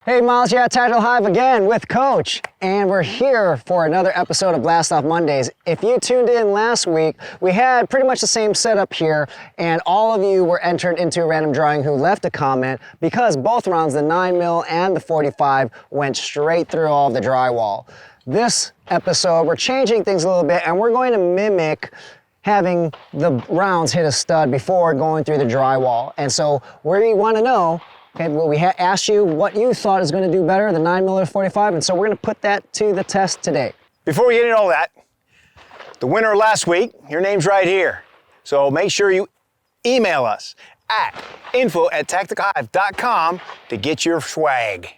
Hey Miles, yeah, Tactical Hyve again with Coach, and we're here for another episode of Blast Off Mondays. If you tuned in last week, we had pretty much the same setup here, and all of you were entered into a random drawing who left a comment because both rounds, the 9mm and the 45, went straight through all of the drywall. This episode, we're changing things a little bit, and we're going to mimic having the rounds hit a stud before going through the drywall. And so we want to know, okay, well, we asked you what you thought is going to do better, the 9mm or 45, and so we're going to put that to the test today. Before we get into all that, the winner last week, your name's right here. So make sure you email us at info@tacticalhyve.com to get your swag.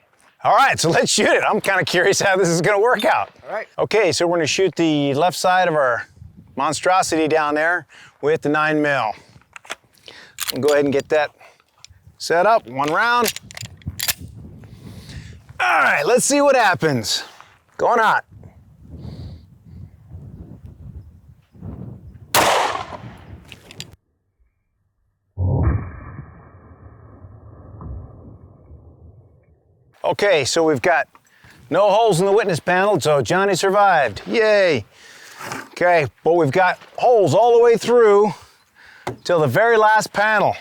All right, so let's shoot it. I'm kind of curious how this is going to work out. All right. Okay, so we're going to shoot the left side of our monstrosity down there with the 9mm. We'll go ahead and get that set up, one round. All right, let's see what happens. Going hot. Okay, so we've got no holes in the witness panel, so Johnny survived. Yay. Okay, but we've got holes all the way through till the very last panel.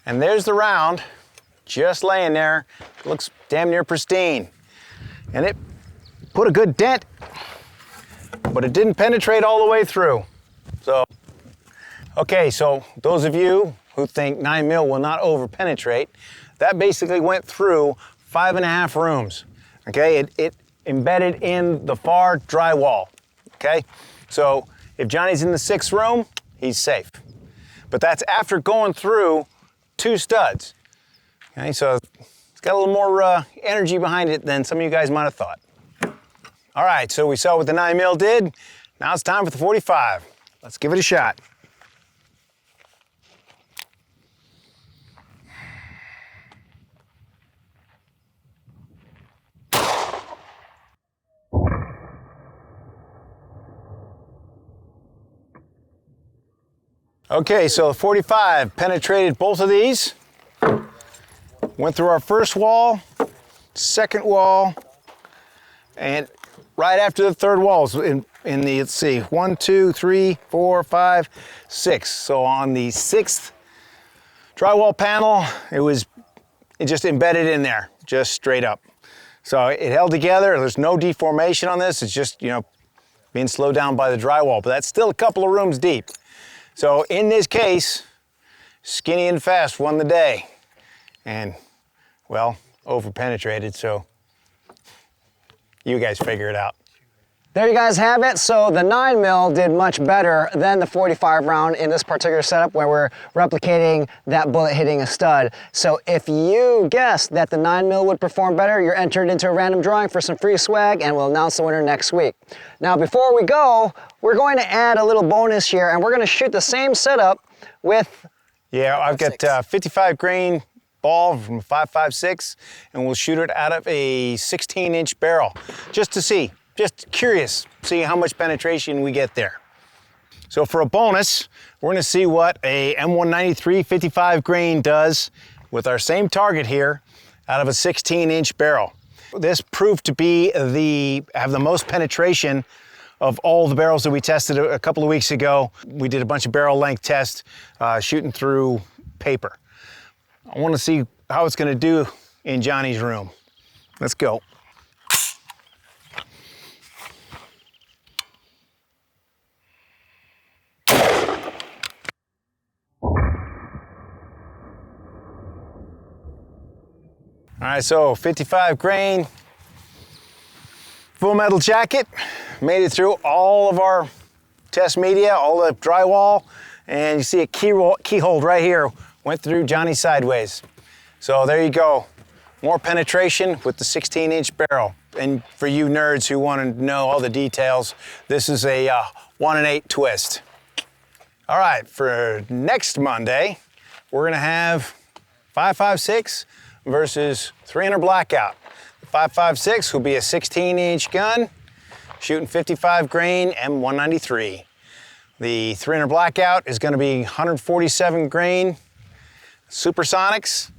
And there's the round, just laying there. Looks damn near pristine. And it put a good dent, but it didn't penetrate all the way through. So, okay, so those of you who think 9mm will not over penetrate, that basically went through 5.5 rooms. Okay, it embedded in the far drywall. Okay, so if Johnny's in the 6th room, he's safe. But that's after going through 2 studs. Okay, so it's got a little more energy behind it than some of you guys might have thought. All right, so we saw what the 9mm did. Now it's time for the 45. Let's give it a shot. Okay, so 45 penetrated both of these. Went through our first wall, second wall, and right after the third wall is in the, let's see, 1, 2, 3, 4, 5, 6. So on the 6th drywall panel, it just embedded in there, just straight up. So it held together. There's no deformation on this. It's just, being slowed down by the drywall, but that's still a couple of rooms deep. So in this case, Skinny and Fast won the day. And, well, over-penetrated, so you guys figure it out. There you guys have it. So the 9mm did much better than the 45 round in this particular setup where we're replicating that bullet hitting a stud. So if you guessed that the 9mm would perform better, you're entered into a random drawing for some free swag, and we'll announce the winner next week. Now before we go, we're going to add a little bonus here, and we're going to shoot the same setup with... Yeah, I've got 55 grain ball from 5.56, and we'll shoot it out of a 16-inch barrel just to see. Just curious, seeing how much penetration we get there. So for a bonus, we're gonna see what a M193 55 grain does with our same target here out of a 16-inch barrel. This proved to be have the most penetration of all the barrels that we tested a couple of weeks ago. We did a bunch of barrel length tests shooting through paper. I wanna see how it's gonna do in Johnny's room. Let's go. All right, so 55 grain, full metal jacket, made it through all of our test media, all the drywall, and you see a key hold right here, went through Johnny sideways. So there you go, more penetration with the 16-inch barrel. And for you nerds who want to know all the details, this is a 1-8 twist. All right, for next Monday, we're gonna have 5.56 versus 300 blackout. The 5.56 will be a 16-inch gun, shooting 55 grain M193. The 300 blackout is going to be 147 grain supersonics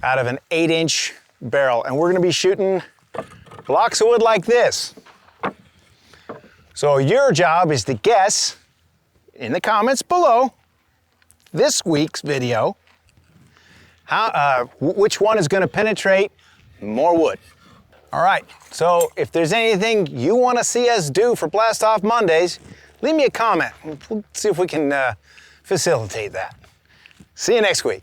out of an 8-inch barrel, and we're gonna be shooting blocks of wood like this. So your job is to guess in the comments below this week's video which one is gonna penetrate more wood. All right, so if there's anything you wanna see us do for Blast Off Mondays, leave me a comment. We'll see if we can facilitate that. See you next week.